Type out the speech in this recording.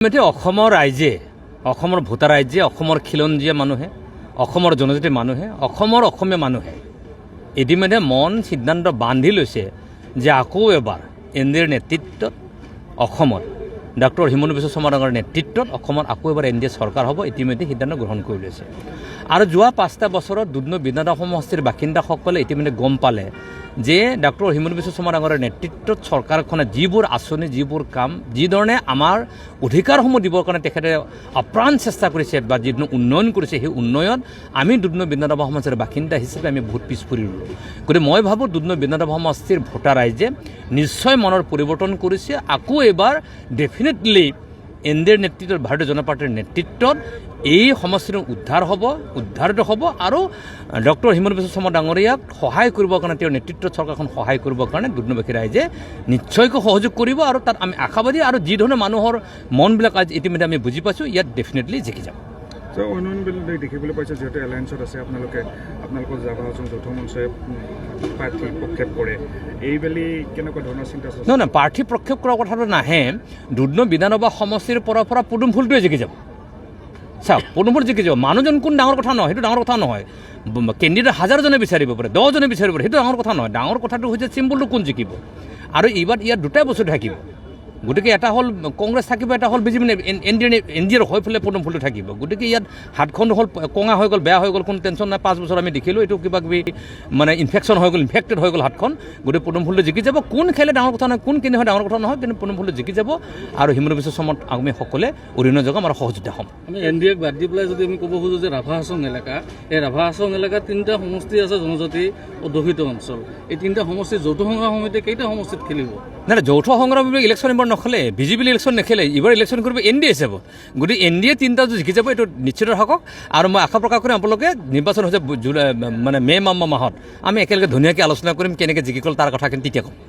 অসমৰ ৰাইজে অসমৰ ভোটাৰ ৰাইজে অসমৰ খিলঞ্জীয়া মানুহে অসমৰ জনজাতি মানুহে অসমৰ অসমীয়া মানুহে ইতিমধ্যে মন সিদ্ধান্ত বান্ধি লৈছে যে আকৌ এবাৰ এনডিএৰ নেতৃত্বত অসমত ডক্টৰ হিমন্ত বিশ্ব শৰ্মা ডাঙৰ নেতৃত্বত অসমত আকৌ এবাৰ এনডিএ চৰকাৰ হ'ব ইতিমধ্যে সিদ্ধান্ত গ্ৰহণ কৰি লৈছে আৰু যোৱা 5টা বছৰত দুধনৈ বিধানসভা সমষ্টিৰ বাসিন্দাসকলে ইতিমধ্যে গম পালে যে ডক্টৰ হিমন্ত বিশ্ব শৰ্মা ডাঙৰ নেতৃত্বত চৰকাৰখনে যিবোৰ আঁচনি যিবোৰ কাম যিধৰণে আমাৰ অধিকাৰসমূহ দিবৰ কাৰণে তেখেতে আপ্ৰাণ চেষ্টা কৰিছে বা যিধৰণে উন্নয়ন কৰিছে সেই উন্নয়ন আমি দুধনৈ বিধানসভা সমষ্টিৰ বাসিন্দা হিচাপে আমি বহুত পিছ পৰি ৰ'লোঁ গতিকে মই ভাবোঁ দুধনৈ বিধানসভা সমষ্টিৰ ভোটাৰ ৰাইজে নিশ্চয় মনৰ পৰিৱৰ্তন কৰিছে আকৌ এবাৰ ডেফিনেটলি এনডিএৰ নেতৃত্বত ভাৰতীয় জনতা পাৰ্টীৰ নেতৃত্বত এই সমষ্টিটো উদ্ধাৰিত হ'ব আৰু ডক্টৰ হিমন্ত বিশ্ব শৰ্মা ডাঙৰীয়াক সহায় কৰিবৰ কাৰণে তেওঁৰ নেতৃত্বত চৰকাৰখন সহায় কৰিবৰ কাৰণে দুধনৈবাসী ৰাইজে নিশ্চয়কৈ সহযোগ কৰিব আৰু তাত আমি আশাবাদী আৰু যিধৰণে মানুহৰ মনবিলাক আজি ইতিমধ্যে আমি বুজি পাইছোঁ ইয়াত ডেফিনেটলি জিকি যাব উন্নয়ন বিল দেখিবলৈ পাইছে যিহেতু এলায়েন্সত আছে আপোনালোকৰ জাভা হাছং যৌথ মঞ্চই প্ৰাৰ্থী প্ৰক্ষেপ কৰে এইবেলি কেনেকুৱা ধৰণৰ চিন্তা আছে নহয় প্ৰাৰ্থী প্ৰক্ষেপ কৰাৰ কথাটো নাহে দুধনৈ বিধানসভা সমষ্টিৰ পৰা পদুম ফুলটোৱে জিকি যাব চাওক পদুম ফুল জিকি যাব মানুহজন কোন ডাঙৰ কথা নহয় সেইটো ডাঙৰ কথা নহয় কেণ্ডিডেট 1000জনে বিচাৰিব পাৰে 10জনে বিচাৰিব পাৰে সেইটো ডাঙৰ কথা নহয় ডাঙৰ কথাটো হৈছে চিম্বলটো কোন জিকিব আৰু এইবাৰ ইয়াত দুটাই বস্তু থাকিব গতিকে এটা হ'ল কংগ্ৰেছ থাকিব এটা হ'ল বিজেপি এনডিএৰ হৈ পেলাই পদুম ফুলটো থাকিব গতিকে ইয়াত হাতখন হ'ল কঙা হৈ গ'ল বেয়া হৈ গ'ল কোনো টেনশ্যন নাই 5 বছৰ আমি দেখিলোঁ এইটো কিবা কিবি মানে ইনফেকশ্যন হৈ গ'ল ইনফেক্টেড হৈ গ'ল হাতখন গতিকে পদুম ফুলটো জিকি যাব কোন খেলে ডাঙৰ কথা নহয় কোন কেনে হয় ডাঙৰ কথা নহয় কিন্তু পদুম ফুলটো জিকি যাব আৰু হিমন্ত বিশ্ব শৰ্মাত আমি সকলোৱে অৰিহণা যোগাম আৰু সহযোগিতা হ'ম আমি এনডিএক বাদ দি পেলাই যদি আমি ক'ব খোজোঁ যে ৰাভা হাছং এলেকা এই ৰাভা হাছং এলেকাত 3টা সমষ্টি আছে জনজাতি অধ্যুষিত অঞ্চল এই 3টা সমষ্টি যৌথ সংগ্ৰাম সমিতিয়ে কেইটা সমষ্টিত খেলিব নাই যৌথ সংগ্ৰাম ইলেকশ্যন এইবাৰ নখেলে বিজেপি ইলেকশ্যন নেখেলে এইবাৰ ইলেকশ্যন কৰিব এনডিএ চাব গতিকে এনডিএ 3টা জিকি যাব এইটো নিশ্চিত থাকক আৰু মই আশা প্ৰকাশ কৰিম আপোনালোকে নিৰ্বাচন হৈছে জুলাই মানে মে' মাহত আমি একেলগে ধুনীয়াকৈ আলোচনা কৰিম কেনেকৈ জিকি গ'ল তাৰ কথাখিনি তেতিয়া ক'ম